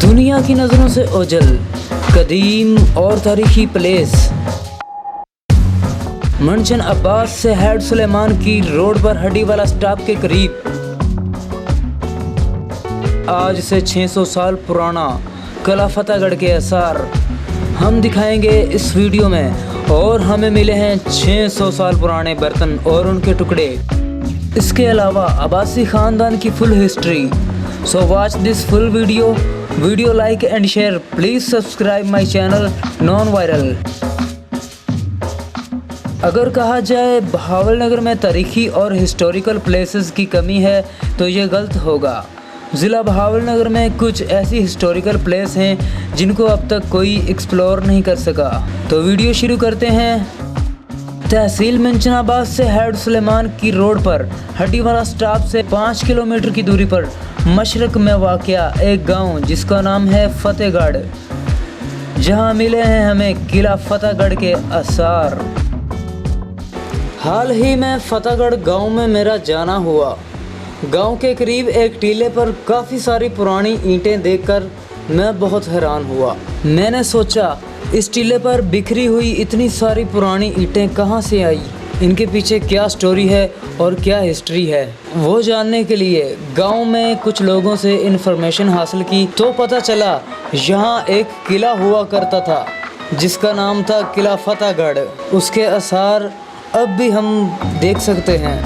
दुनिया की नज़रों से ओझल कदीम और तारीखी प्लेस मंशन अब्बास से हेड सुलेमान की रोड पर हड्डी वाला स्टॉप के करीब आज से 600 साल पुराना किला फतेहगढ़ के आसार हम दिखाएंगे इस वीडियो में। और हमें मिले हैं 600 साल पुराने बर्तन और उनके टुकड़े। इसके अलावा अब्बासी ख़ानदान की full history. So watch this full video like and share. Please subscribe my channel non viral. अगर कहा जाए बहावलनगर में तारीखी और हिस्टोरिकल प्लेसेस की कमी है तो ये गलत होगा। ज़िला बहावलनगर में कुछ ऐसी हिस्टोरिकल प्लेस हैं जिनको अब तक कोई एक्सप्लोर नहीं कर सका। तो वीडियो शुरू करते हैं। तहसील मंचनाबाद से हेड सुलेमान की रोड पर हड्डीवाला स्टॉप से 5 किलोमीटर की दूरी पर मशरक में वाक़या एक गांव जिसका नाम है फतेहगढ़, जहां मिले हैं हमें किला फतेहगढ़ के आसार। हाल ही में फतेहगढ़ गांव में मेरा जाना हुआ। गांव के करीब एक टीले पर काफ़ी सारी पुरानी ईंटें देखकर मैं बहुत हैरान हुआ। मैंने सोचा इस टीले पर बिखरी हुई इतनी सारी पुरानी ईंटें कहां से आई, इनके पीछे क्या स्टोरी है और क्या हिस्ट्री है। वो जानने के लिए गांव में कुछ लोगों से इन्फॉर्मेशन हासिल की तो पता चला यहाँ एक किला हुआ करता था जिसका नाम था किला फतेहगढ़। उसके आसार अब भी हम देख सकते हैं।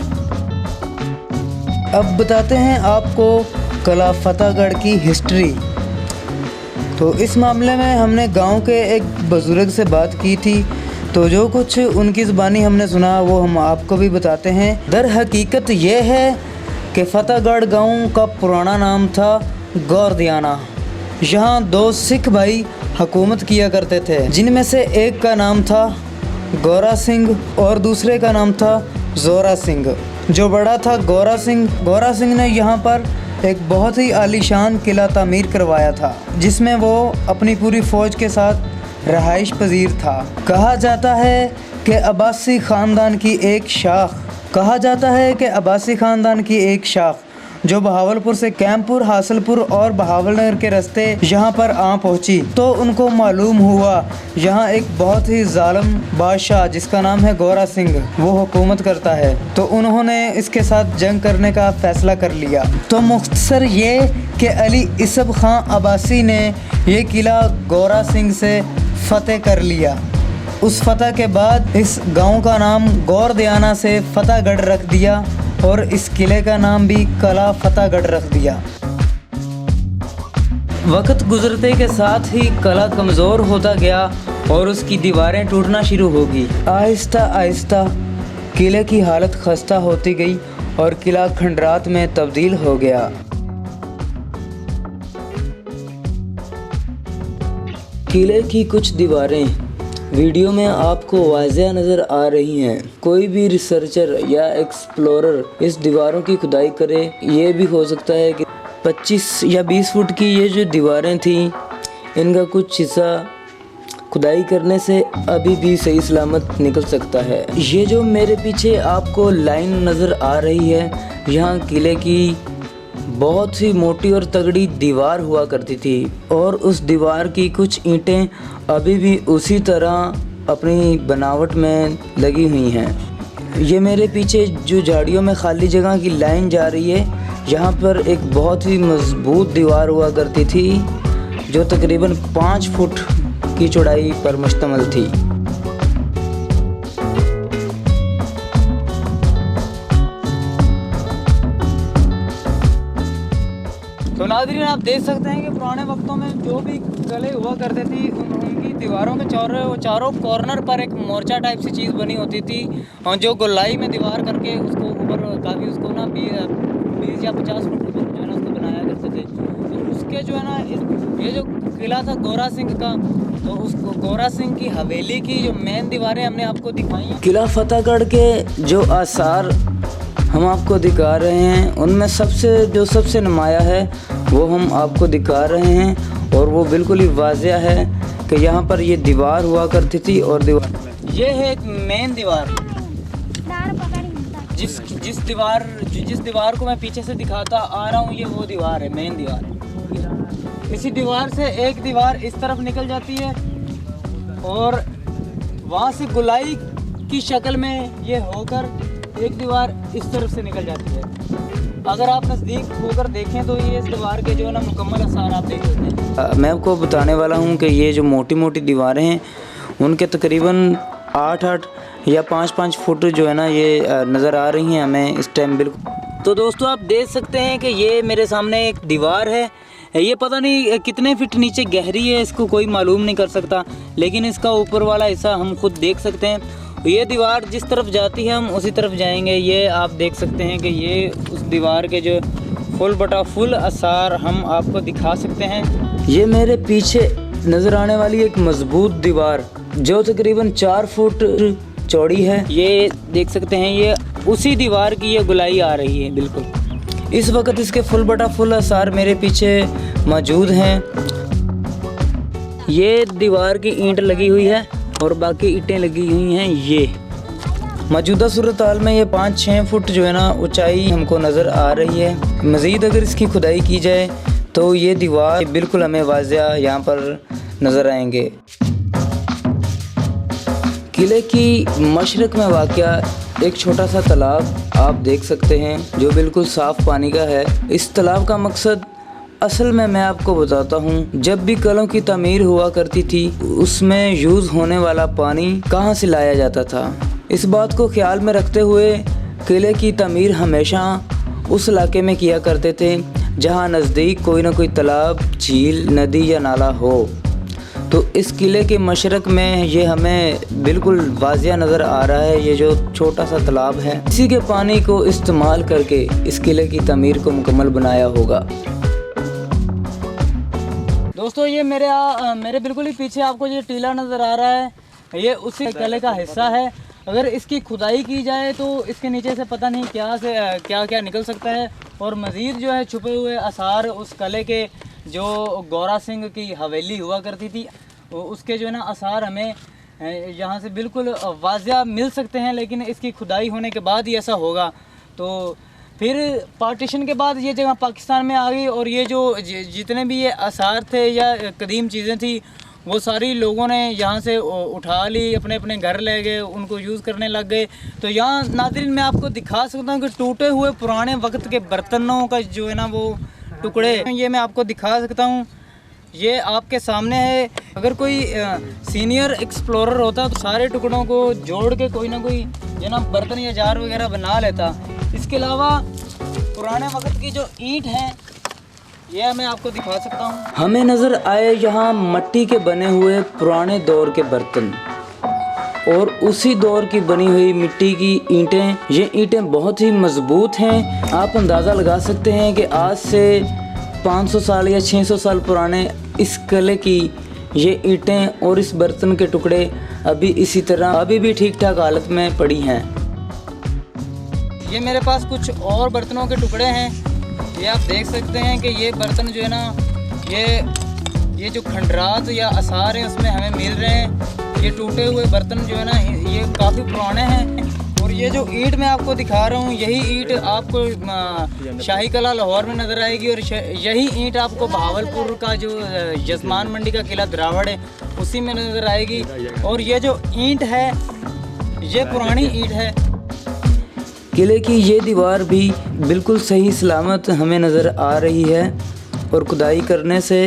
अब बताते हैं आपको किला फतेहगढ़ की हिस्ट्री। तो इस मामले में हमने गांव के एक बुज़ुर्ग से बात की थी, तो जो कुछ उनकी ज़बानी हमने सुना वो हम आपको भी बताते हैं। दर हकीकत ये है कि फतेहगढ़ गांव का पुराना नाम था गौरदियाना। यहाँ 2 सिख भाई हुकूमत किया करते थे, जिनमें से एक का नाम था गोरा सिंह और दूसरे का नाम था जोरा सिंह। जो बड़ा था गोरा सिंह ने यहाँ पर एक बहुत ही आलीशान किला तामीर करवाया था, जिसमें वो अपनी पूरी फ़ौज के साथ रहाइश पजीर था। कहा जाता है कि अब्बासी ख़ानदान की एक शाख जो बहावलपुर से कैंपुर, हासलपुर और बहावलनगर के रास्ते यहाँ पर आ पहुँची, तो उनको मालूम हुआ यहाँ एक बहुत ही जालिम बादशाह जिसका नाम है गोरा सिंह वो हुकूमत करता है। तो उन्होंने इसके साथ जंग करने का फ़ैसला कर लिया। तो मुख्तसर ये कि अली इसब खां अब्बासी ने ये किला गोरा सिंह से फ़तेह कर लिया। उस फतह के बाद इस गांव का नाम गौरदियाना से फतेहगढ़ रख दिया और इस किले का नाम भी किला फतेहगढ़ रख दिया। वक्त गुजरते के साथ ही किला कमज़ोर होता गया और उसकी दीवारें टूटना शुरू होगी। आहिस्ता आहिस्ता किले की हालत खस्ता होती गई और किला खंडरात में तब्दील हो गया। किले की कुछ दीवारें वीडियो में आपको वाज़ेह नज़र आ रही हैं। कोई भी रिसर्चर या एक्सप्लोरर इस दीवारों की खुदाई करे, ये भी हो सकता है कि 25 या 20 फुट की ये जो दीवारें थी, इनका कुछ हिस्सा खुदाई करने से अभी भी सही सलामत निकल सकता है। ये जो मेरे पीछे आपको लाइन नज़र आ रही है, यहाँ किले की बहुत ही मोटी और तगड़ी दीवार हुआ करती थी और उस दीवार की कुछ ईंटें अभी भी उसी तरह अपनी बनावट में लगी हुई हैं। ये मेरे पीछे जो झाड़ियों में खाली जगह की लाइन जा रही है, यहाँ पर एक बहुत ही मजबूत दीवार हुआ करती थी जो तकरीबन 5 फुट की चौड़ाई पर मुश्तमिल थी। तो नाज़रीन, आप देख सकते हैं कि पुराने वक्तों में जो भी किले हुआ करते थी उनकी दीवारों के चारों कॉर्नर पर एक मोर्चा टाइप सी चीज़ बनी होती थी और जो गोलाई में दीवार करके उसको ऊपर काफ़ी उसको ना 20 या 50 फुट ऊपर जो है ना उसको बनाया करते थे। तो उसके जो है ना ये जो किला था गोरा सिंह का, तो उसको गोरा सिंह की हवेली की जो मेन दीवारें हमने आपको दिखाई हैं। किला फतेहगढ़ के जो आसार हम आपको दिखा रहे हैं उनमें सबसे नुमाया है वो हम आपको दिखा रहे हैं और वो बिल्कुल ही वाज़ेह है कि यहाँ पर ये दीवार हुआ करती थी। और ये है एक मेन दीवार, जिस दीवार को मैं पीछे से दिखाता आ रहा हूँ, ये वो दीवार है, मेन दीवार है। इसी दीवार से एक दीवार इस तरफ निकल जाती है और वहाँ से गोलाई की शक्ल में ये होकर एक दीवार इस तरफ से निकल जाती है। अगर आप नज़दीक होकर देखें तो ये इस दीवार के जो है ना मुकम्मल आसार आप देख सकते हैं। मैं आपको बताने वाला हूँ कि ये जो मोटी मोटी दीवारें हैं उनके तकरीबन 8-8 या 5-5 फुट जो है ना ये नज़र आ रही हैं हमें इस टाइम बिल्कुल। तो दोस्तों आप देख सकते हैं कि ये मेरे सामने एक दीवार है। ये पता नहीं कितने फीट नीचे गहरी है, इसको कोई मालूम नहीं कर सकता, लेकिन इसका ऊपर वाला हिस्सा हम खुद देख सकते हैं। ये दीवार जिस तरफ जाती है हम उसी तरफ जाएंगे। ये आप देख सकते हैं कि ये उस दीवार के जो फुल आसार हम आपको दिखा सकते हैं। ये मेरे पीछे नज़र आने वाली एक मजबूत दीवार जो तकरीबन 4 फुट चौड़ी है, ये देख सकते हैं। ये उसी दीवार की ये गोलाई आ रही है बिल्कुल। इस वक्त इसके फुल आसार मेरे पीछे मौजूद हैं। ये दीवार की ईंट लगी हुई है और बाकी ईंटें लगी हुई हैं। ये मौजूदा सूरत हाल में ये 5-6 फुट जो है ना ऊंचाई हमको नज़र आ रही है। मज़ीद अगर इसकी खुदाई की जाए तो ये दीवार बिल्कुल हमें वाज़िया यहाँ पर नज़र आएंगे। किले की मशरक़ में वाक़या एक छोटा सा तालाब आप देख सकते हैं जो बिल्कुल साफ़ पानी का है। इस तालाब का मकसद असल में मैं आपको बताता हूँ, जब भी कलों की तामीर हुआ करती थी उसमें यूज़ होने वाला पानी कहाँ से लाया जाता था। इस बात को ख्याल में रखते हुए किले की तामीर हमेशा उस इलाके में किया करते थे जहाँ नज़दीक कोई ना कोई तालाब, झील, नदी या नाला हो। तो इस किले के मशरक़ में ये हमें बिल्कुल वाज़िया नज़र आ रहा है। ये जो छोटा सा तालाब है, इसी के पानी को इस्तेमाल करके इस किले की तामीर को मुकम्मल बनाया होगा। दोस्तों ये मेरे बिल्कुल ही पीछे आपको ये टीला नज़र आ रहा है, ये उसी किले का हिस्सा है। अगर इसकी खुदाई की जाए तो इसके नीचे से पता नहीं क्या क्या निकल सकता है। और मज़ीद जो है छुपे हुए आसार उस किले के जो गौरा सिंह की हवेली हुआ करती थी उसके जो है ना आसार हमें यहाँ से बिल्कुल वाज़िया मिल सकते हैं। लेकिन इसकी खुदाई होने के बाद ही ऐसा होगा। तो फिर पार्टीशन के बाद ये जगह पाकिस्तान में आ गई और ये जो जितने भी ये आसार थे या कदीम चीज़ें थी वो सारी लोगों ने यहाँ से उठा ली, अपने अपने घर ले गए, उनको यूज़ करने लग गए। तो यहाँ नाज़रीन मैं आपको दिखा सकता हूँ कि टूटे हुए पुराने वक्त के बर्तनों का जो है ना वो टुकड़े, ये मैं आपको दिखा सकता हूँ। ये आपके सामने है। अगर कोई सीनियर एक्सप्लोरर होता तो सारे टुकड़ों को जोड़ के कोई ना कोई जो ना बर्तन या जार वगैरह बना लेता। इसके अलावा पुराने वक्त की जो ईंट है ये मैं आपको दिखा सकता हूँ। हमें नज़र आए यहाँ मिट्टी के बने हुए पुराने दौर के बर्तन और उसी दौर की बनी हुई मिट्टी की ईंटें। ये ईंटें बहुत ही मजबूत हैं। आप अंदाज़ा लगा सकते हैं कि आज से 500 साल या 600 साल पुराने इस किले की ये ईंटें और इस बर्तन के टुकड़े अभी इसी तरह अभी भी ठीक ठाक हालत में पड़ी हैं। ये मेरे पास कुछ और बर्तनों के टुकड़े हैं। ये आप देख सकते हैं कि ये बर्तन जो है ना ये जो खंडरात या आसार हैं उसमें हमें मिल रहे हैं। ये टूटे हुए बर्तन जो है ना ये काफ़ी पुराने हैं। और ये जो ईंट मैं आपको दिखा रहा हूँ यही ईंट आपको शाही कला लाहौर में नज़र आएगी और यही ईंट आपको बहावलपुर का जो यजमान मंडी का किला द्रावड़ है उसी में नज़र आएगी। और ये जो ईंट है ये पुरानी ईंट है। किले की ये दीवार भी बिल्कुल सही सलामत हमें नज़र आ रही है और खुदाई करने से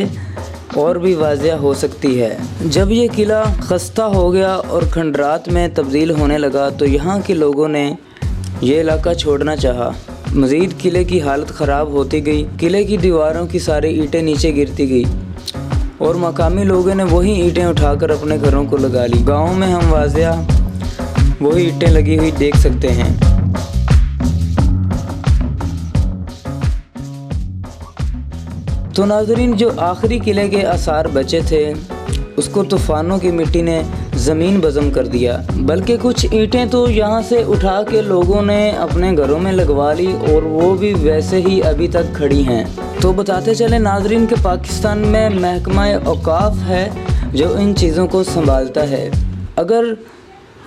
और भी वाज़िया हो सकती है। जब ये किला खस्ता हो गया और खंडरात में तब्दील होने लगा तो यहाँ के लोगों ने ये इलाका छोड़ना चाहा। मज़ीद किले की हालत ख़राब होती गई, किले की दीवारों की सारी ईंटें नीचे गिरती गई और मकामी लोगों ने वही ईंटें उठाकर अपने घरों को लगा ली। गाँव में हम वाज़िया वही ईंटें लगी हुई देख सकते हैं। तो नाज़रीन जो आखिरी किले के आसार बचे थे उसको तूफ़ानों की मिट्टी ने ज़मीन बज़म कर दिया, बल्कि कुछ ईंटें तो यहाँ से उठा के लोगों ने अपने घरों में लगवा ली और वो भी वैसे ही अभी तक खड़ी हैं। तो बताते चले नाज़रीन कि पाकिस्तान में महकमा औकाफ़ है जो इन चीज़ों को संभालता है। अगर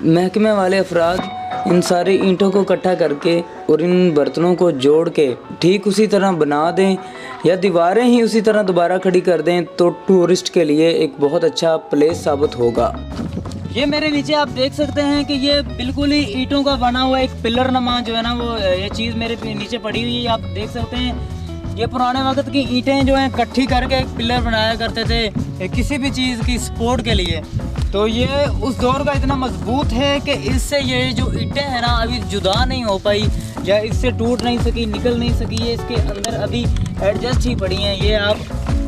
महकमे वाले अफराद इन सारी ईंटों को इकट्ठा करके और इन बर्तनों को जोड़ के ठीक उसी तरह बना दें या दीवारें ही उसी तरह दोबारा खड़ी कर दें तो टूरिस्ट के लिए एक बहुत अच्छा प्लेस साबित होगा। ये मेरे नीचे आप देख सकते हैं कि ये बिल्कुल ही ईंटों का बना हुआ एक पिलर नमा जो है ना वो ये चीज़ मेरे नीचे पड़ी हुई है, आप देख सकते हैं। ये पुराने वक्त की ईंटें जो हैं इकट्ठी करके एक पिलर बनाया करते थे किसी भी चीज़ की सपोर्ट के लिए। तो ये उस दौर का इतना मजबूत है कि इससे ये जो ईंटें हैं ना अभी जुदा नहीं हो पाई या इससे टूट नहीं सकी, निकल नहीं सकी, ये इसके अंदर अभी एडजस्ट ही पड़ी हैं। ये आप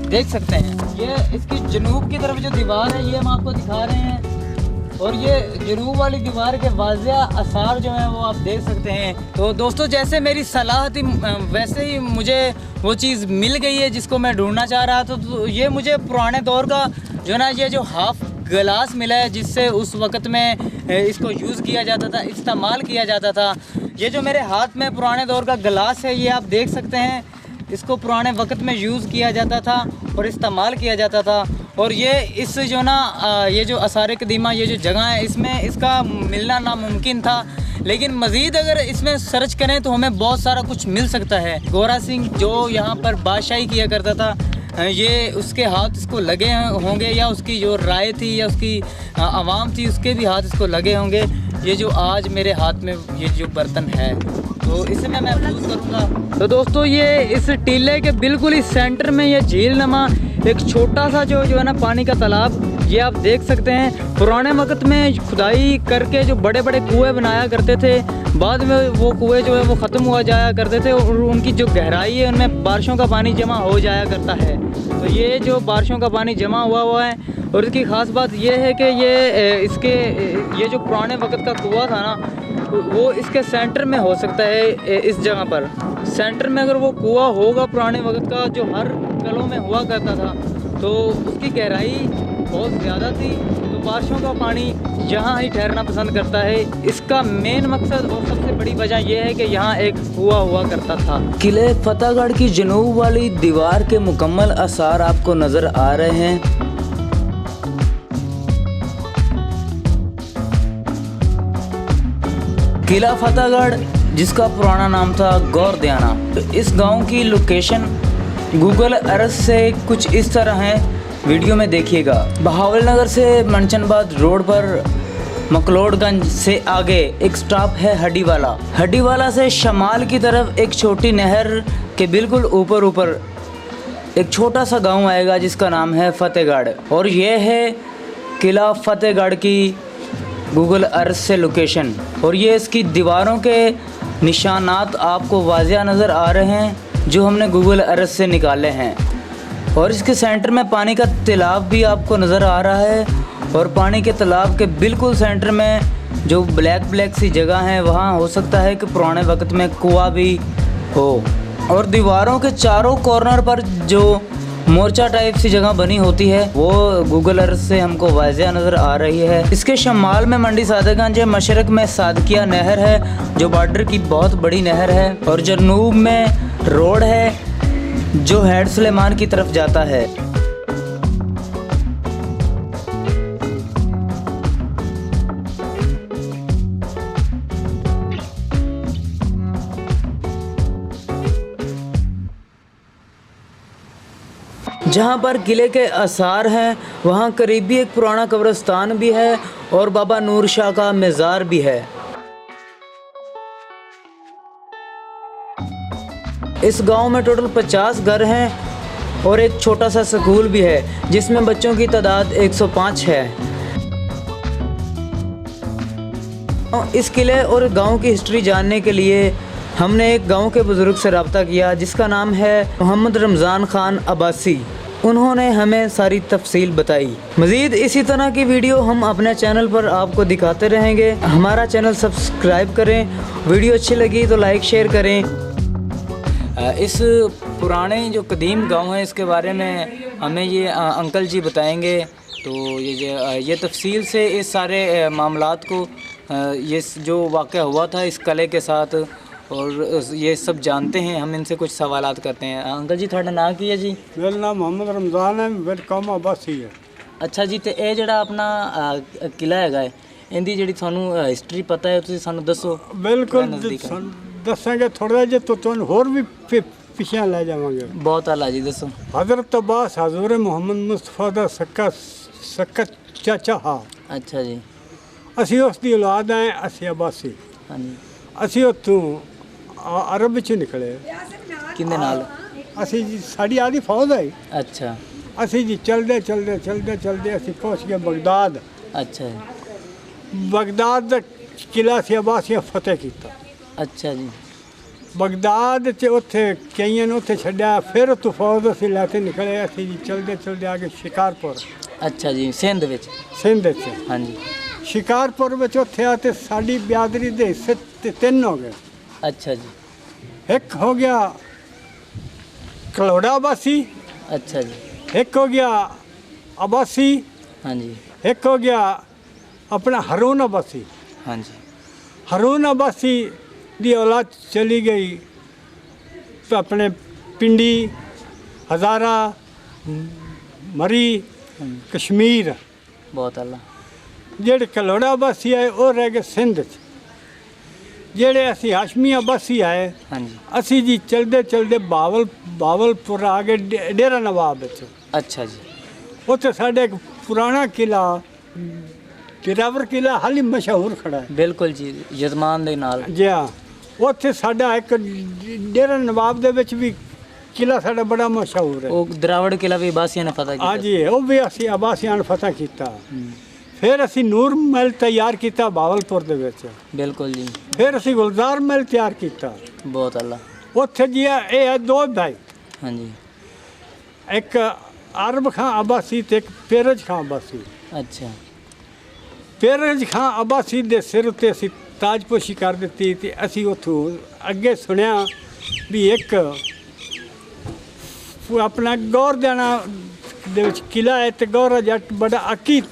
देख सकते हैं। ये इसकी जनूब की तरफ जो दीवार है ये हम आपको दिखा रहे हैं और ये जनूब वाली दीवार के वाज़िया आसार जो हैं वो आप देख सकते हैं। तो दोस्तों जैसे मेरी सलाह थी वैसे ही मुझे वो चीज़ मिल गई है जिसको मैं ढूंढना चाह रहा था। तो ये मुझे पुराने दौर का जो ना ये जो हाफ गिलास मिला है जिससे उस वक़्त में इसको यूज़ किया जाता था, इस्तेमाल किया जाता था। ये जो मेरे हाथ में पुराने दौर का गिलास है ये आप देख सकते हैं, इसको पुराने वक्त में यूज़ किया जाता था और इस्तेमाल किया जाता था। और ये इस जो ना ये जो आसार कदीमा ये जो जगह है इसमें इसका मिलना नामुमकिन था, लेकिन मज़ीद अगर इसमें सर्च करें तो हमें बहुत सारा कुछ मिल सकता है। गोरा सिंह जो यहाँ पर बादशाही किया करता था ये उसके हाथ इसको लगे होंगे या उसकी जो राय थी या उसकी आवाम थी उसके भी हाथ इसको लगे होंगे। ये जो आज मेरे हाथ में ये जो बर्तन है तो इसे मैं महफूज करूँगा। तो दोस्तों ये इस टीले के बिल्कुल ही सेंटर में ये झील नमा एक छोटा सा जो है ना पानी का तालाब ये आप देख सकते हैं। पुराने वक्त में खुदाई करके जो बड़े बड़े कुएं बनाया करते थे, बाद में वो कुएं जो है वो ख़त्म हुआ जाया करते थे और उनकी जो गहराई है उनमें बारिशों का पानी जमा हो जाया करता है। तो ये जो बारिशों का पानी जमा हुआ है और इसकी ख़ास बात ये है कि ये जो पुराने वक्त का कुआं था ना वो इसके सेंटर में हो सकता है। इस जगह पर सेंटर में अगर वो कुआं होगा पुराने वक्त का जो हर कलों में हुआ करता था तो उसकी गहराई बहुत ज़्यादा थी, तो बारिशों का पानी यहाँ ही ठहरना पसंद करता है। इसका मेन मकसद और सबसे बड़ी वजह यह है कि यहाँ एक कुआं हुआ करता था। किले फतेहगढ़ की जनूब वाली दीवार के मुकम्मल आसार आपको नज़र आ रहे हैं। किला फतेहगढ़ जिसका पुराना नाम था गौरदियाना, इस गांव की लोकेशन गूगल अर्थ से कुछ इस तरह है, वीडियो में देखिएगा। बहावलनगर से मनचनबाद रोड पर मकलोडगंज से आगे एक स्टॉप है हड्डीवाला। हड्डीवाला से शमाल की तरफ एक छोटी नहर के बिल्कुल ऊपर एक छोटा सा गांव आएगा जिसका नाम है फतेहगढ़ और ये है किला फतेहगढ़ की गूगल अर्थ से लोकेशन। और ये इसकी दीवारों के निशानात आपको वाज़िया नज़र आ रहे हैं जो हमने गूगल अर्थ से निकाले हैं। और इसके सेंटर में पानी का तालाब भी आपको नज़र आ रहा है और पानी के तालाब के बिल्कुल सेंटर में जो ब्लैक सी जगह है वहाँ हो सकता है कि पुराने वक्त में कुआं भी हो। और दीवारों के चारों कॉर्नर पर जो मोर्चा टाइप सी जगह बनी होती है वो गूगल अर्थ से हमको वाज़िया नज़र आ रही है। इसके शमाल में मंडी सादगंज है, मशरक में सादकिया नहर है जो बॉर्डर की बहुत बड़ी नहर है और जनूब में रोड है जो हेड सुलेमान की तरफ जाता है। जहाँ पर किले के आसार हैं वहाँ करीबी एक पुराना कब्रिस्तान भी है और बाबा नूर शाह का मज़ार भी है। इस गांव में टोटल 50 घर हैं और एक छोटा सा स्कूल भी है जिसमें बच्चों की तादाद 105 है। इस किले और गांव की हिस्ट्री जानने के लिए हमने एक गांव के बुज़ुर्ग से रब्ता किया जिसका नाम है मोहम्मद रमज़ान ख़ान अब्बासी। उन्होंने हमें सारी तफसील बताई। मज़ीद इसी तरह की वीडियो हम अपने चैनल पर आपको दिखाते रहेंगे। हमारा चैनल सब्सक्राइब करें, वीडियो अच्छी लगी तो लाइक शेयर करें। इस पुराने जो कदीम गांव है इसके बारे में हमें ये अंकल जी बताएंगे। तो ये तफसील से इस सारे मामलात को ये जो वाक़या हुआ था इस किले के साथ और ये सब जानते हैं। हम इनसे कुछ सवालात करते हैं। अंकल जी थोड़ा नाम की है जी? मेरा नाम मोहम्मद रमज़ान है, मेरा काम अब्बासी है। अच्छा जी, तो ये जड़ा अपना किला हैगा है इनकी जी थानू हिस्टरी पता है, तुसीं सानू दसो। बिल्कुल ਦੱਸਾਂਗੇ ਥੋੜਾ ਜਿਹਾ ਤਾਂ ਤੁਹਾਨੂੰ ਹੋਰ ਵੀ ਪਿੱਛੇ ਲੈ ਜਾਵਾਂਗੇ। ਬਹੁਤ ਆਲਾ ਜੀ, ਦੱਸੋ। ਹਜ਼ਰਤ ਅब्बास ਹਜ਼ੂਰ ਮੁਹੰਮਦ ਮੁਸਤਫਾ ਦਾ ਸਕਾ ਚਾਚਾ ਹਾਂ। ਅੱਛਾ ਜੀ। ਅਸੀਂ ਉਸ ਦੀ ਔਲਾਦ ਹਾਂ, ਅਸੀਂ ਅਬਾਸੀ। ਹਾਂਜੀ। ਅਸੀਂ ਉੱਥੋਂ ਅਰਬ ਵਿੱਚ ਨਿਕਲੇ। ਕਿਹਦੇ ਨਾਲ? ਅਸੀਂ ਜੀ ਸਾਡੀ ਆਦੀ ਫੌਜ ਹੈ। ਅੱਛਾ। ਅਸੀਂ ਜੀ ਚਲਦੇ ਅਸੀਂ ਪਹੁੰਚ ਗਏ ਬਗਦਾਦ। ਅੱਛਾ ਜੀ। ਬਗਦਾਦ ਦਾ ਕਿਲਾ ਸੀ ਅਬਾਸੀਆਂ ਫਤਿਹ ਕੀਤਾ। ਅੱਛਾ ਜੀ। ਬਗਦਾਦ 'ਚ ਉੱਥੇ ਕਈਆਂ ਨੂੰ ਉੱਥੇ ਛੱਡਿਆ, ਫਿਰ ਉੱਥੋਂ ਫੌਜ ਅਸੀਂ ਲੈ ਕੇ ਨਿਕਲੇ। ਅਸੀਂ ਜੀ ਚਲਦੇ ਆ ਗਏ ਸ਼ਿਕਾਰਪੁਰ। ਅੱਛਾ ਜੀ, ਸਿੰਧ ਵਿੱਚ। ਸਿੰਧ 'ਚ। ਹਾਂਜੀ। ਸ਼ਿਕਾਰਪੁਰ ਵਿੱਚ ਉੱਥੇ ਆ ਤੇ ਸਾਡੀ ਬਿਆਦਰੀ ਦੇ ਹਿੱਸੇ ਤਿੰਨ ਹੋ ਗਏ। ਅੱਛਾ ਜੀ। ਇੱਕ ਹੋ ਗਿਆ ਕਲੌੜਾ ਅਬਾਸੀ। ਅੱਛਾ ਜੀ। ਇੱਕ ਹੋ ਗਿਆ ਅਬਾਸੀ। ਹਾਂਜੀ। ਇੱਕ ਹੋ ਗਿਆ ਆਪਣਾ ਹरून ਅਬਾਸੀ। ਹਾਂਜੀ। ਹरून ਅਬਾਸੀ ਦੀ ਔਲਾਦ ਚਲੀ ਗਈ ਤਾਂ ਆਪਣੇ ਪਿੰਡੀ, ਹਜ਼ਾਰਾ, ਮਰੀ, ਕਸ਼ਮੀਰ। ਬਹੁਤ ਆਲਾ। ਜਿਹੜੇ ਕਲੌੜਾ ਅਬਾਸੀ ਆਏ ਉਹ ਰਹਿ ਗਏ ਸਿੰਧ 'ਚ। ਜਿਹੜੇ ਅਸੀਂ ਹਾਸ਼ਮੀ ਅਬਾਸੀ ਆਏ, ਹਾਂਜੀ। ਅਸੀਂ ਜੀ ਚਲਦੇ ਬਾਵਲਪੁਰ ਆ ਗਏ ਡੇਰਾ ਨਵਾਬ ਵਿੱਚ। ਅੱਛਾ ਜੀ। ਉੱਥੇ ਸਾਡੇ ਇੱਕ ਪੁਰਾਣਾ ਕਿਲਾ ਪਿਰਾਵਰ ਕਿਲਾ ਹਾਲੀ ਮਸ਼ਹੂਰ ਖੜਾ ਹੈ। ਬਿਲਕੁਲ ਜੀ, ਯਜਮਾਨ ਦੇ ਨਾਲ। ਜੀ ਹਾਂ, ਉੱਥੇ ਸਾਡਾ ਇੱਕ ਡੇਰਾ ਨਵਾਬ ਦੇ ਵਿੱਚ ਵੀ ਕਿਲਾ ਸਾਡਾ ਬੜਾ ਮਸ਼ਹੂਰ ਹੈ। ਉਹ ਦਰਾਵੜ ਕਿਲਾ ਵੀ ਬਾਸੀਆਂ ਨੇ ਫਤਿਹ ਕੀਤਾ। ਹਾਂਜੀ, ਉਹ ਵੀ ਅਸੀਂ ਅਬਾਸੀਆਂ ਨੇ ਫਤਿਹ ਕੀਤਾ। ਫਿਰ ਅਸੀਂ ਨੂਰ ਮਹਿਲ ਤਿਆਰ ਕੀਤਾ ਬਾਵਲਪੁਰ ਦੇ ਵਿੱਚ। ਬਿਲਕੁਲ ਜੀ। ਫਿਰ ਅਸੀਂ ਗੁਲਜ਼ਾਰ ਮਹਿਲ ਤਿਆਰ ਕੀਤਾ। ਬਹੁਤ ਆਲਾ। ਉੱਥੇ ਜੀ ਇਹ ਹੈ ਦੋ ਭਾਈ, ਹਾਂਜੀ। ਇੱਕ ਅਰਬ ਖਾਂ ਅਬਾਸੀ ਤੇ ਇੱਕ ਪੇਰਜ ਖਾਂ ਅਬਾਸੀ। ਅੱਛਾ। ਪੇਰਜ ਖਾਂ ਅਬਾਸੀ ਦੇ ਸਿਰ ਉੱਤੇ ਅਸੀਂ ਤਾਜਪੋਸ਼ੀ ਕਰ ਦਿੱਤੀ ਤੇ ਅਸੀਂ ਉੱਥੋਂ ਅੱਗੇ ਸੁਣਿਆ ਵੀ ਇੱਕ ਆਪਣਾ ਗੌਰਦਾਨਾ ਦੇ ਵਿੱਚ ਕਿਲਾ ਹੈ ਤੇ ਗੌਰਾ ਜੱਟ ਬੜਾ ਅਕੀ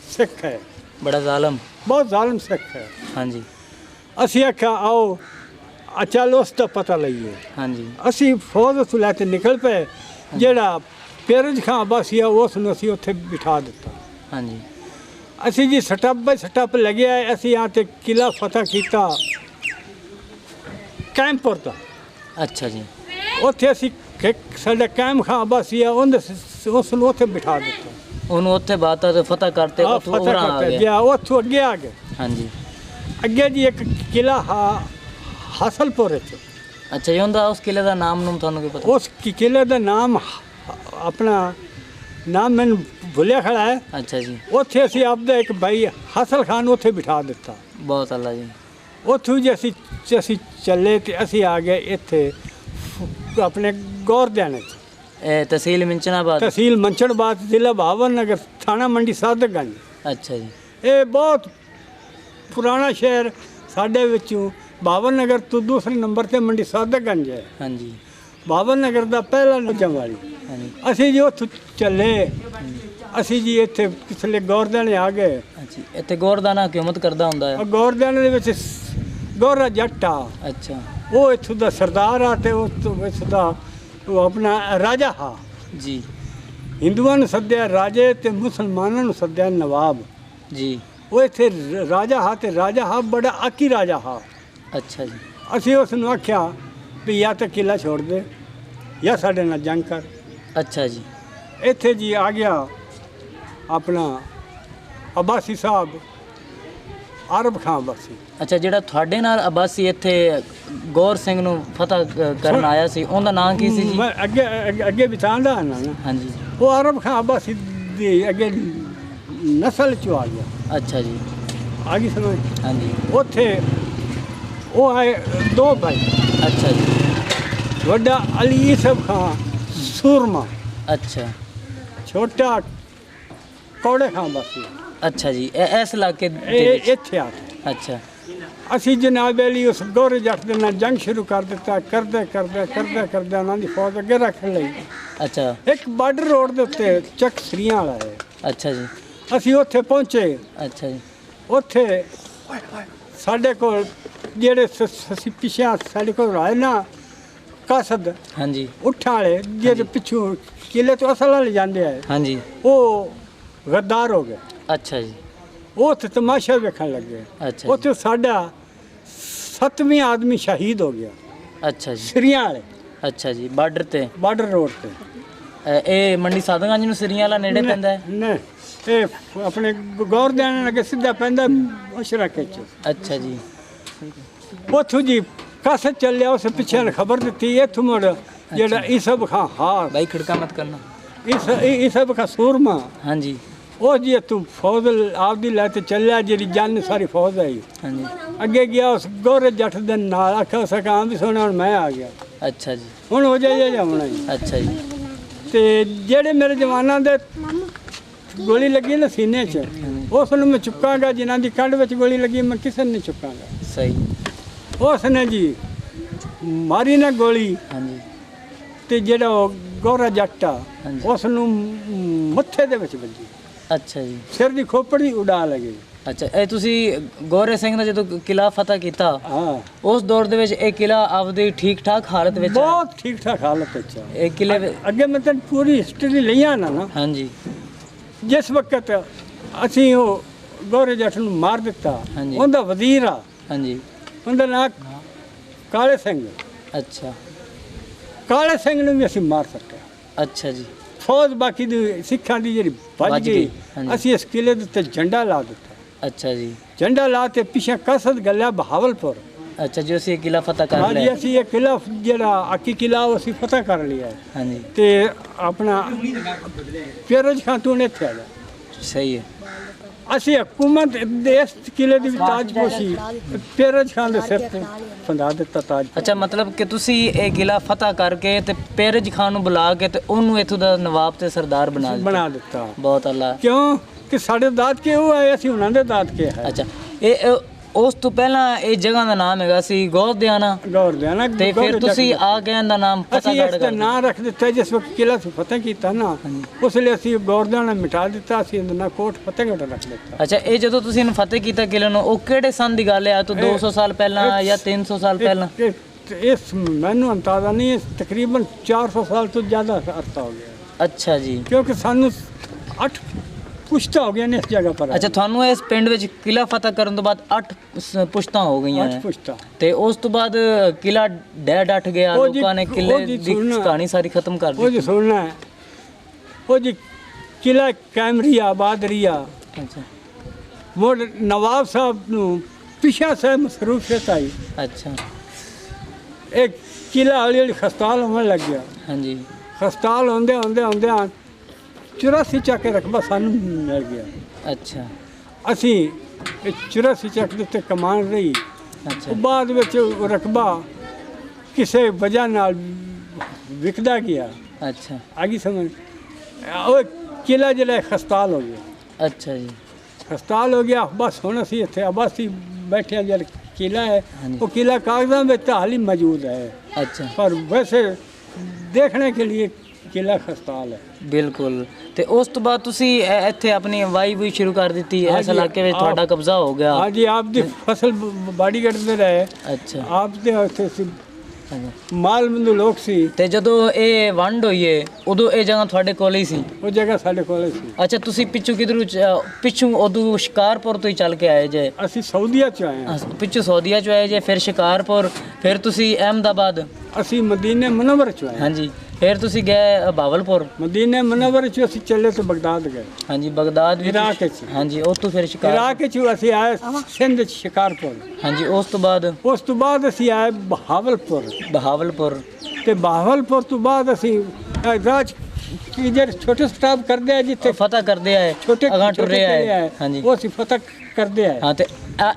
ਸਿੱਖ ਹੈ, ਬੜਾ ਜ਼ਾਲਮ। ਬਹੁਤ ਜ਼ਾਲਮ ਸਿੱਖ ਹੈ। ਹਾਂਜੀ। ਅਸੀਂ ਆਖਿਆ ਆਓ ਚੱਲ ਉਸ ਦਾ ਪਤਾ ਲਈਏ। ਹਾਂਜੀ। ਅਸੀਂ ਫੌਜ ਤੋਂ ਲੈ ਕੇ ਨਿਕਲ ਪਏ। ਜਿਹੜਾ ਪੇਰਜ ਖਾਂ ਅਬਾਸੀ ਆ ਉਸ ਨੂੰ ਅਸੀਂ ਉੱਥੇ ਬਿਠਾ ਦਿੱਤਾ। ਹਾਂਜੀ। ਅਸੀਂ ਜੀ ਸਟੱਪ ਬਾਈ ਸਟੱਪ ਲੱਗਿਆ। ਅਸੀਂ ਆ ਤੇ ਕਿਲਾ ਫਤਿਹ ਕੀਤਾ ਕੈਂਪੁਰ ਦਾ। ਅੱਛਾ ਜੀ। ਉੱਥੇ ਅਸੀਂ ਸਾਡਾ ਕੈਮ ਖਾਂ ਅਬਾਸੀ ਆ ਉਸ ਨੂੰ ਉੱਥੇ ਬਿਠਾ ਦਿੱਤਾ। ਉਹਨੂੰ ਉੱਥੇ ਬਾਤਾਂ ਤੇ ਫਤਿਹ ਕਰਤੇ, ਉੱਥੋਂ ਫਤਿਹ ਉਰਾਂ ਆ ਕਰਤੇ ਗਏ। ਗਿਆ ਉੱਥੋਂ ਅੱਗੇ ਆ ਗਏ। ਹਾਂਜੀ। ਅੱਗੇ ਜੀ ਇੱਕ ਕਿਲਾ ਹਾਸਲਪੁਰ ਵਿੱਚ। ਅੱਛਾ ਜੀ, ਉਹਦਾ ਉਸ ਕਿਲੇ ਦਾ ਨਾਮ ਨੂੰ ਤੁਹਾਨੂੰ ਕੀ ਪਤਾ? ਉਸ ਕਿਲੇ ਦਾ ਨਾਮ ਆਪਣਾ ਨਾਮ ਮੈਨੂੰ ਭੁੱਲਿਆ ਖੜਾ ਹੈ। ਅੱਛਾ ਜੀ। ਉੱਥੇ ਅਸੀਂ ਆਪਦਾ ਇੱਕ ਭਾਈ ਹਾਸਲ ਖਾਨ ਉੱਥੇ ਬਿਠਾ ਦਿੱਤਾ। ਬਹੁਤ ਆਲਾ ਜੀ। ਉੱਥੋਂ ਜੀ ਅਸੀਂ ਚੱਲੇ ਤੇ ਅਸੀਂ ਆ ਗਏ ਇੱਥੇ ਆਪਣੇ ਗੌਰਦਾਨੇ 'ਚ। ਇਹ ਤਹਿਸੀਲ ਮਿੰਚਨਾਬਾਦ। ਤਹਿਸੀਲ ਮੰਚਣਬਾਦ, ਜ਼ਿਲ੍ਹਾ ਭਾਵਨ ਨਗਰ, ਥਾਣਾ ਮੰਡੀ ਸਾਦਗੰਜ। ਅੱਛਾ ਜੀ। ਇਹ ਬਹੁਤ ਪੁਰਾਣਾ ਸ਼ਹਿਰ ਸਾਡੇ ਵਿੱਚੋਂ ਭਾਵਨ ਨਗਰ ਤੋਂ ਦੂਸਰੇ ਨੰਬਰ ਤੇ ਮੰਡੀ ਸਾਦਗੰਜ ਹੈ। ਹਾਂਜੀ। ਭਾਵਨ ਨਗਰ ਦਾ ਪਹਿਲਾ ਨਜਵਾਲੀ। ਹਾਂਜੀ। ਅਸੀਂ ਜੀ ਉੱਥੋਂ ਚੱਲੇ। ਅਸੀਂ ਜੀ ਇੱਥੇ ਪਿਛਲੇ ਗੌਰਦਾਨੇ ਆ ਗਏ। ਅੱਛਾ, ਇੱਥੇ ਗੌਰਦਾਨਾ ਹਕੂਮਤ ਕਰਦਾ ਹੁੰਦਾ ਹੈ। ਗੌਰਦਾਨੇ ਦੇ ਵਿੱਚ ਗੌਰਾ ਜੱਟ ਆ। ਅੱਛਾ ਉਹ ਇੱਥੋਂ ਦਾ ਸਰਦਾਰ ਆ ਤੇ ਉਸ ਤੋਂ ਵਿੱਚ ਦਾ ਉਹ ਆਪਣਾ ਰਾਜਾ ਹਾਂ ਜੀ। ਹਿੰਦੂਆਂ ਨੂੰ ਸੱਦਿਆ ਰਾਜੇ ਤੇ ਮੁਸਲਮਾਨਾਂ ਨੂੰ ਸੱਦਿਆ ਨਵਾਬ ਜੀ। ਉਹ ਇੱਥੇ ਰਾਜਾ ਹਾਂ ਤੇ ਰਾਜਾ ਹਾਂ ਬੜਾ ਆਕੀ ਰਾਜਾ ਹਾਂ। ਅੱਛਾ ਜੀ। ਅਸੀਂ ਉਸ ਨੂੰ ਆਖਿਆ ਵੀ ਜਾਂ ਤਾਂ ਕਿਲਾ ਛੋੜ ਦੇ ਜਾਂ ਸਾਡੇ ਨਾਲ ਜੰਗ ਕਰ। ਅੱਛਾ ਜੀ। ਇੱਥੇ ਜੀ ਆ ਗਿਆ ਆਪਣਾ ਅਬਾਸੀ ਸਾਹਿਬ ਅਰਬ ਖਾਂ ਅਬਾਸੀ। ਅੱਛਾ, ਜਿਹੜਾ ਤੁਹਾਡੇ ਨਾਲ ਅਬਾਸੀ ਇੱਥੇ ਗੌਰ ਸਿੰਘ ਨੂੰ ਫਤਿਹ ਕਰਨ ਆਇਆ ਸੀ, ਉਹਦਾ ਨਾਂ ਕੀ ਸੀ ਜੀ? ਮੈਂ ਅੱਗੇ ਬਿਤਾਂਦਾ ਨਾ ਹਾਂਜੀ। ਉਹ ਅਰਬ ਖਾਂ ਅਬਾਸੀ ਦੀ ਅੱਗੇ ਨਸਲ ਚੋਂ ਆ ਗਿਆ। ਅੱਛਾ ਜੀ। ਆ ਗਈ ਸਮਝ। ਹਾਂਜੀ। ਉੱਥੇ ਉਹ ਆਏ ਦੋ ਭਾਈ। ਅੱਛਾ ਜੀ। ਵੱਡਾ ਅਲੀ ਯੂਸਫ ਖਾਂ ਸੂਰਮਾ, ਅੱਛਾ। ਛੋਟਾ ਕੌੜੇ ਖਾਂ ਅਬਾਸੀ। ਅੱਛਾ ਜੀ, ਇਹ ਇਸ ਇਲਾਕੇ ਦੇ ਇਹ ਵਿੱਚ। ਇੱਥੇ ਆ ਕੇ ਅੱਛਾ। ਅਸੀਂ ਜਨਾਬ ਅਲੀ ਉਸ ਗੌਰੇ ਜੱਟ ਦੇ ਨਾਲ ਜੰਗ ਸ਼ੁਰੂ ਕਰ ਦਿੱਤਾ। ਕਰਦੇ ਉਹਨਾਂ ਦੀ ਫੌਜ ਅੱਗੇ ਰੱਖ ਲਈ। ਅੱਛਾ। ਇੱਕ ਬਾਰਡਰ ਰੋਡ ਦੇ ਉੱਤੇ ਚੱਕ ਸਰੀਆਂ ਵਾਲਾ ਹੈ। ਅੱਛਾ ਜੀ। ਅਸੀਂ ਉੱਥੇ ਪਹੁੰਚੇ। ਅੱਛਾ ਜੀ। ਉੱਥੇ ਸਾਡੇ ਕੋਲ ਜਿਹੜੇ ਅਸੀਂ ਪਿੱਛੇ ਸਾਡੇ ਕੋਲ ਆਏ ਨਾ ਕਸਦ ਹਾਂਜੀ। ਉੱਠਾਂ ਵਾਲੇ ਜਿਹੜੇ ਪਿੱਛੋਂ ਕਿਲੇ ਤੋਂ ਅਸਲ ਵਾਲੇ ਜਾਂਦੇ ਆ, ਹਾਂਜੀ। ਉਹ ਗੱਦਾਰ ਹੋ ਗਏ। ਅੱਛਾ ਜੀ। ਉਹ ਉੱਥੇ ਤਮਾਸ਼ਾ ਵੇਖਣ ਲੱਗੇ। ਅੱਛਾ ਜੀ। ਉੱਥੇ ਸਾਡਾ 7ਵੀਂ ਆਦਮੀ ਸ਼ਹੀਦ ਹੋ ਗਿਆ ਅੱਛਾ ਜੀ, ਸਿਰੀਆਂ ਵਾਲੇ ਅੱਛਾ ਜੀ, ਬਾਰਡਰ ਤੇ। ਬਾਰਡਰ ਰੋਡ ਤੇ। ਇਹ ਮੰਡੀ ਸਾਧੂਗੰਜ ਨੂੰ ਸਿਰੀਆਂ ਵਾਲਾ ਨੇੜੇ ਪੈਂਦਾ ਹੈ? ਨਹੀਂ, ਇਹ ਆਪਣੇ ਗੌਰਦਿਆਣੇ ਅੱਗੇ ਸਿੱਧਾ ਪੈਂਦਾ ਮੁਸ਼ਰਕੇ ਚ। ਅੱਛਾ ਜੀ, ਉੱਥੋਂ ਜੀ ਕਸ ਚੱਲਿਆ, ਉਸ ਪਿੱਛੇ ਖਬਰ ਦਿੱਤੀ ਇੱਥੋਂ ਮੁੜ ਜਿਹੜਾ ਇਸਬ ਖਾਂ ਹਾਰ भाई खड़का मत करना। ਇਸਬ ਖਾਂ ਸੂਰਮਾ हाँ जी, ਉਹ ਜੀ ਤੂੰ ਫੌਜ ਆਪਦੀ ਲੈ ਤੇ ਚੱਲਿਆ, ਜਿਹੜੀ ਜਾਨ ਸਾਰੀ ਫੌਜ ਆਈ हाँ जी, ਅੱਗੇ ਗਿਆ ਉਸ ਗੋਰੇ ਜੱਟ ਦੇ ਨਾਲ, ਆਖਿਆ ਸਕਾਂ ਵੀ ਸੋਣਾ ਹੁਣ ਮੈਂ ਆ ਗਿਆ, अच्छा जी, ਹੁਣ ਹੋ ਜਾਈਏ ਜਾਵਣਾ ਜੀ। अच्छा जी, ਤੇ ਜਿਹੜੇ ਮੇਰੇ ਜਵਾਨਾਂ ਦੇ ਗੋਲੀ ਲੱਗੀ ਨਾ ਸੀਨੇ 'ਚ, ਉਸ ਨੂੰ ਮੈਂ ਚੁੱਕਾਂਗਾ, ਜਿਨ੍ਹਾਂ ਦੀ ਕੰਧ ਵਿੱਚ ਗੋਲੀ ਲੱਗੀ ਮੈਂ ਕਿਸੇ ਨੂੰ ਨਹੀਂ ਚੁੱਕਾਂਗਾ। सही, ਉਸ ਨੇ ਜੀ ਮਾਰੀ ਨਾ ਗੋਲੀ, हाँ जी, ਤੇ ਜਿਹੜਾ ਉਹ ਗੋਰਾ ਜੱਟ ਆ ਹਾਂਜੀ। ਉਸ ਨੂੰ ਮੱਥੇ ਦੇ ਵਿੱਚ ਵੱਜੀ, अच्छा जी, ਸਿਰ ਦੀ ਖੋਪੜੀ ਉਡਾ ਲਗੀ। ਅੱਛਾ। ਇਹ ਤੁਸੀਂ ਗੋਰੇ ਸਿੰਘ ਦਾ ਜਦੋਂ ਕਿਲਾ ਫਤਿਹ ਕੀਤਾ, ਹਾਂ, ਉਸ ਦੌਰ ਦੇ ਵਿੱਚ ਇਹ ਕਿਲਾ ਆਪਦੀ ਠੀਕ ਠਾਕ ਹਾਲਤ ਵਿੱਚ ਹੈ? ਬਹੁਤ ਠੀਕ ਠਾਕ ਹਾਲਤ ਵਿੱਚ ਆ। ਇਹ ਕਿਲੇ ਅੱਗੇ ਮੈਂ ਤੈਨੂੰ ਪੂਰੀ ਹਿਸਟਰੀ ਲਈਆਂ ਨਾ, ਹਾਂਜੀ, ਜਿਸ ਵਕਤ ਅਸੀਂ ਉਹ ਗੋਰੇ ਜੱਟ ਨੂੰ ਮਾਰ ਦਿੱਤਾ, ਹਾਂਜੀ। ਉਹਦਾ ਵਜ਼ੀਰ ਆ, ਹਾਂਜੀ, ਉਹਦਾ ਨਾਂ ਕਾਲੇ ਸਿੰਘ। ਅੱਛਾ, ਕਾਲੇ ਸਿੰਘ ਨੂੰ ਵੀ ਅਸੀਂ ਮਾਰ ਸਕਿਆ। ਅੱਛਾ ਜੀ, ਫੌਜ ਬਾਕੀ ਦੀ ਸਿੱਖਾਂ ਦੀ ਜਿਹੜੀ ਭੱਜ ਭੱਜ ਗਈ, ਗਈ, ਹਾਂਜੀ। ਅਸੀਂ ਇਸ ਕਿਲੇ ਦੇ ਉੱਤੇ ਝੰਡਾ ਲਾ ਦਿੱਤਾ। ਅੱਛਾ ਜੀ, ਝੰਡਾ ਲਾ ਤੇ ਪਿੱਛੇ ਕਸਦ ਗੱਲਿਆ ਬਹਾਵਲਪੁਰ। ਅੱਛਾ ਜੀ, ਅਸੀਂ ਇਹ ਕਿਲਾ ਫਤਿਹ ਕਰ ਹਾਂਜੀ, ਲਿਆ। ਅਸੀਂ ਇਹ ਕਿਲਾ ਜਿਹੜਾ ਆਕੀ ਕਿਲਾ ਉਹ ਅਸੀਂ ਫਤਿਹ ਕਰ ਲਿਆ ਹੈ। ਹਾਂਜੀ, ਤੇ ਆਪਣਾ ਫਿਰੋਜ਼ ਖਾਨ ਤੂੰ ਇੱਥੇ ਆ ਜਾ। ਸਹੀ ਹੈ। ਅਸੀਂ ਹਕੂਮਤ ਦੇ ਇਸ ਕਿਲੇ ਦੀ ਵੀ ਤਾਜਪੋਸ਼ੀ ਫਿਰੋਜ਼ ਖਾਨ ਦੇ ਸਿਰ ਤੇ ਫੰਦਾ ਦਿੱਤਾ ਤਾਜ। ਅੱਛਾ, ਮਤਲਬ ਕਿ ਤੁਸੀਂ ਇਹ ਕਿਲਾ ਫਤਿਹ ਕਰਕੇ ਤੇ ਪੇਰਜ ਖਾਨ ਨੂੰ ਬੁਲਾ ਕੇ ਤੇ ਉਹਨੂੰ ਇੱਥੋਂ ਦਾ ਨਵਾਬ ਤੇ ਸਰਦਾਰ ਬਣਾ ਦਿੱਤਾ। ਬਣਾ ਦਿੱਤਾ। ਬਹੁਤ ਅੱਲਾ। ਕਿਉਂ ਕਿ ਸਾਡੇ ਦਾਦਕੇ ਉਹ ਆਏ, ਅਸੀਂ ਉਹਨਾਂ ਦੇ ਦਾਦਕੇ ਹੈ। ਅੱਛਾ, ਇਹ ਉਸ ਤੋਂ ਪਹਿਲਾਂ ਇਹ ਜਗ੍ਹਾ ਦਾ ਨਾਮ ਹੈਗਾ ਸੀ ਗੌਰਦਿਆਣਾ, ਗੌਰਦਿਆਣਾ। ਤੇ ਫਿਰ ਤੁਸੀਂ ਆ ਕੇ ਇਹਦਾ ਨਾਮ ਅਸੀਂ ਫਤਿਹਗੜ੍ਹ ਇਸ ਦਾ ਕਰ ਨਾਂ ਰੱਖ ਦਿੱਤਾ। ਜਿਸ ਵਕਤ ਕਿਲਾ ਸੀ ਫਤਿਹ ਕੀਤਾ ਨਾ, ਉਸ ਲਈ ਅਸੀਂ ਗੌਰਦਿਆਣਾ ਮਿਟਾ ਦਿੱਤਾ, ਅਸੀਂ ਇਹਦਾ ਨਾਂ ਕੋਟ ਫਤਿਹਗੜ੍ਹ ਰੱਖ ਦਿੱਤਾ। ਅੱਛਾ, ਇਹ ਜਦੋਂ ਤੁਸੀਂ ਇਹਨੂੰ ਫਤਿਹ ਕੀਤਾ ਕਿਲੇ ਨੂੰ, ਉਹ ਕਿਹੜੇ ਸੰਨ ਦੀ ਗੱਲ ਹੈ? ਆ ਤੋਂ 200 ਸਾਲ ਪਹਿਲਾਂ ਜਾਂ 300 ਸਾਲ ਪਹਿਲਾਂ? ਇਸ ਮੈਨੂੰ ਅੰਦਾਜ਼ਾ ਨਹੀਂ ਹੈ, ਤਕਰੀਬਨ 400 ਸਾਲ ਤੋਂ ਜ਼ਿਆਦਾ ਅਰਸਾ ਹੋ ਗਿਆ, ਅੱਛਾ ਜੀ, ਕਿਉਂਕਿ ਸਾਨੂੰ 8 ਪੁਸ਼ਤਾ ਹੋ ਗਏ ਨੇ ਇਸ ਜਗ੍ਹਾ ਪਰ। ਅੱਛਾ, ਤੁਹਾਨੂੰ ਇਸ ਪਿੰਡ ਵਿੱਚ ਕਿਲਾ ਫਤਿਹ ਕਰਨ ਤੋਂ ਬਾਅਦ 8 ਪੁਸ਼ਤਾਂ ਹੋ ਗਈਆਂ 8 ਨੇ, ਪੁਸ਼ਤਾ। ਤੇ ਉਸ ਤੋਂ ਬਾਅਦ ਕਿਲਾ ਡੈ ਡੱਠ ਗਿਆ, ਉਹ ਜੀ- ਲੋਕਾਂ ਨੇ ਉਹ ਕਿਲੇ ਜੀ ਦੀ ਸੁਣਨਾ। ਕਹਾਣੀ ਸਾਰੀ ਖਤਮ ਕਰ ਉਹ ਜੀ ਦਿੱਤੀ। ਸੁਣਨਾ ਹੈ, ਉਹ ਜੀ ਕਿਲਾ ਕੈਮਰੀ ਆਬਾਦ ਰਿਹਾ। ਅੱਛਾ, ਮੁੜ ਨਵਾਬ ਸਾਹਿਬ ਨੂੰ ਪਿਛਾ ਸਾਹਿਬ ਮਸਰੂਫੀਅਤ ਆਈ, ਅੱਛਾ, ਇਹ ਕਿਲਾ ਹੌਲੀ ਹੌਲੀ ਖਸਤਾਲ ਹੋਣ ਲੱਗ ਗਿਆ। ਹਾਂਜੀ, ਖਸਤਾਲ ਹੁੰਦੇ 84 ਚੱਕ ਰਕਬਾ ਸਾਨੂੰ ਮਿਲ ਗਿਆ। ਅੱਛਾ, ਅਸੀਂ ਇਹ 84 ਚੱਕ ਦੇ ਉੱਤੇ ਕਮਾਨ ਰਹੀ। ਅੱਛਾ, ਉਹ ਬਾਅਦ ਵਿੱਚ ਉਹ ਰਕਬਾ ਕਿਸੇ ਵਜ੍ਹਾ ਨਾਲ ਵਿਕਦਾ ਗਿਆ। ਅੱਛਾ, ਆ ਗਈ ਸਮਝ? ਉਹ ਕਿਲਾ ਜਿਹੜਾ ਖਸਤਾਲ ਹੋ ਗਿਆ। ਅੱਛਾ ਜੀ, ਖਸਤਾਲ ਹੋ ਗਿਆ। ਬਸ ਹੁਣ ਅਸੀਂ ਇੱਥੇ ਆਬਾਸੀ ਬੈਠੇ ਹਾਂ। ਜਿਹੜਾ ਕਿਲਾ ਹੈ ਹਾਂਜੀ। ਉਹ ਕਿਲਾ ਕਾਗਜ਼ਾਂ ਵਿੱਚ ਤਾਂ ਹਾਲ ਹੀ ਮੌਜੂਦ ਹੈ, ਅੱਛਾ, पर वैसे देखने के लिए किला खस्ताल है। ਬਿਲਕੁਲ। ਤੇ ਉਸ ਤੋਂ ਬਾਅਦ ਤੁਸੀਂ ਇੱਥੇ ਆਪਣੀ ਵਾਈ ਵੀ ਸ਼ੁਰੂ ਕਰ ਦਿੱਤੀ, ਇਸ ਹਾਂਜੀ, ਇਲਾਕੇ ਵਿੱਚ ਤੁਹਾਡਾ ਕਬਜ਼ਾ ਹੋ ਗਿਆ। हाँ जी, आप दी फसल बाड़ी कटते रहे, ਅੱਛਾ, आप दे उत्थे सी ਹਾਂਜੀ। माल मंदू लोग सी, ਤੇ ਜਦੋਂ ਇਹ ਵੰਡ ਹੋਈ ਏ ਉਦੋਂ ਇਹ ਜਗ੍ਹਾ ਤੁਹਾਡੇ ਕੋਲ ਹੀ ਸੀ? वो जगह साढ़े कोल सी। ਅੱਛਾ, ਤੁਸੀਂ ਪਿੱਛੋਂ ਕਿਧਰੋਂ ਪਿੱਛੋਂ ਉਦੋਂ ਸ਼ਿਕਾਰਪੁਰ ਤੋਂ ਹੀ ਚੱਲ ਕੇ ਆਏ ਜੇ? ਅਸੀਂ ਸਾਊਦੀਆ ਚ ਆਏ ਹਾਂ। ਪਿੱਛੋਂ ਸੌਦੀਆ ਚ ਆਏ ਜੇ, ਫਿਰ ਸ਼ਿਕਾਰਪੁਰ, ਫਿਰ ਤੁਸੀਂ ਅਹਿਮਦਾਬਾਦ, ਅਸੀਂ ਮਦੀਨੇ ਮੁਨੱਵਰ ਚ ਆਏ। ਹਾਂਜੀ, ਫਿਰ ਤੁਸੀਂ ਗਏ ਬਾਵਲਪੁਰ, ਮਦੀਨੇ ਮੁਨੱਵਰ ਚ ਅਸੀਂ ਚੱਲੇ ਤੇ ਬਗਦਾਦ ਗਏ। ਹਾਂਜੀ, ਬਗਦਾਦ ਵਿੱਚ, ਇਰਾਕ ਵਿੱਚ। ਹਾਂਜੀ, ਉੱਥੋਂ ਫਿਰ ਸ਼ਿਕਾਰ, ਇਰਾਕ ਚ ਅਸੀਂ ਆਏ ਸਿੰਧ ਚ ਸ਼ਿਕਾਰਪੁਰ। ਹਾਂਜੀ, ਉਸ ਤੋਂ ਬਾਅਦ ਉਸ ਤੋਂ ਬਾਅਦ ਅਸੀਂ ਆਏ ਬਹਾਵਲਪੁਰ, ਬਹਾਵਲਪੁਰ, ਤੇ ਬਹਾਵਲਪੁਰ ਤੋਂ ਬਾਅਦ ਅਸੀਂ ਰਾਜ ਕੀ ਜਿਹੜੇ ਛੋਟੇ ਸਟਾਪ ਕਰਦੇ ਆ, ਜਿੱਥੇ ਫਤਿਹ ਕਰਦੇ ਆਏ, ਛੋਟੇ ਅਗਾਂ ਟੁਰੇ ਕਿਲੇ ਆਏ, ਹਾਂਜੀ, ਉਹ ਅਸੀਂ ਫਤਿਹ ਕਰਦੇ ਆਏ। ਹਾਂ। ਤੇ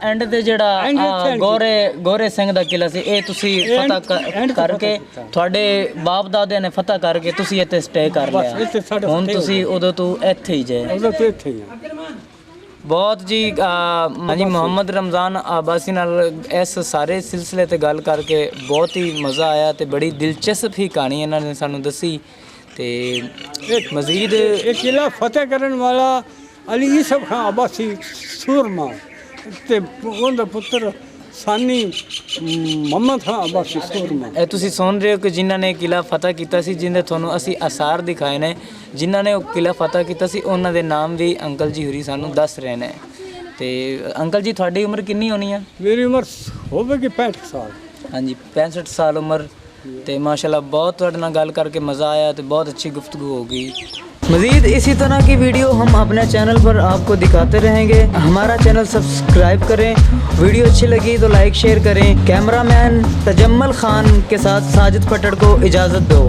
ਐਂਡ ਤੇ ਜਿਹੜਾ End ਤੇ ਗੋਰੇ ਸਿੰਘ ਦਾ ਕਿਲਾ ਸੀ, ਇਹ ਤੁਸੀਂ End ਤੇ ਕਰਕੇ ਫਤਿਹ ਕੀਤਾ। ਤੁਹਾਡੇ ਬਾਪ ਦਾਦਿਆਂ ਨੇ ਫਤਿਹ ਕਰਕੇ ਤੁਸੀਂ ਇੱਥੇ ਸਟੇ ਕਰ ਬਸ ਲਿਆ। ਇੱਥੇ ਸਾਡੇ ਹੁਣ stay ਹੋ ਤੁਸੀਂ ਉਦੋਂ ਤੋਂ ਇੱਥੇ ਹੀ ਜੇ। ਉਦੋਂ ਤੇ ਇੱਥੇ ਹੀ ਆ। ਬਹੁਤ ਜੀ ਹਾਂਜੀ, ਮੁਹੰਮਦ ਰਮਜ਼ਾਨ ਆਬਾਸੀ ਨਾਲ ਇਸ ਸਾਰੇ ਸਿਲਸਿਲੇ ਤੇ ਗੱਲ ਕਰਕੇ ਬਹੁਤ ਹੀ ਮਜ਼ਾ ਆਇਆ ਤੇ ਬੜੀ ਦਿਲਚਸਪ ਹੀ ਕਹਾਣੀ ਇਹਨਾਂ ਨੇ ਸਾਨੂੰ ਦੱਸੀ। ਤੇ ਮਜ਼ੀਦ ਇਹ ਕਿਲਾ ਫਤਿਹ ਕਰਨ ਵਾਲਾ ਅਲੀ ਯੂਸਫ ਖਾਨ ਆਬਾਸੀ ਸੂਰਮਾ ਤੇ ਉਹਦਾ ਪੁੱਤਰ ਸਾਨੀ ਮੁਹੰਮਦ ਖਾਨ ਆਬਾਸੀ ਸੂਰਮਾ। ਇਹ ਤੁਸੀਂ ਸੁਣ ਰਹੇ ਹੋ ਕਿ ਜਿਨ੍ਹਾਂ ਨੇ ਕਿਲਾ ਫਤਿਹ ਕੀਤਾ ਸੀ, ਜਿਨ੍ਹਾਂ ਤੁਹਾਨੂੰ ਅਸੀਂ ਆਸਾਰ ਦਿਖਾਏ ਨੇ, ਜਿਨ੍ਹਾਂ ਨੇ ਉਹ ਕਿਲਾ ਫਤਿਹ ਕੀਤਾ ਸੀ, ਉਹਨਾਂ ਦੇ ਨਾਮ ਵੀ ਅੰਕਲ ਜੀ ਹੁਰੀ ਸਾਨੂੰ ਦੱਸ ਰਹੇ ਨੇ। ਤੇ ਅੰਕਲ ਜੀ, ਤੁਹਾਡੀ ਉਮਰ ਕਿੰਨੀ ਹੋਣੀ ਆ? ਮੇਰੀ ਉਮਰ ਹੋਵੇਗੀ 65 ਸਾਲ। हाँ जी 65 साल उम्र। तो माशाल्लाह बहुत तुहाडे नाल गल करके मज़ा आया, तो बहुत अच्छी गुफ्तगू होगी। मज़ीद इसी तरह की वीडियो हम अपने चैनल पर आपको दिखाते रहेंगे। हमारा चैनल सब्सक्राइब करें। वीडियो अच्छी लगी तो लाइक शेयर करें। कैमरामैन तजम्मल खान के साथ साजिद पटड़ को इजाज़त दो।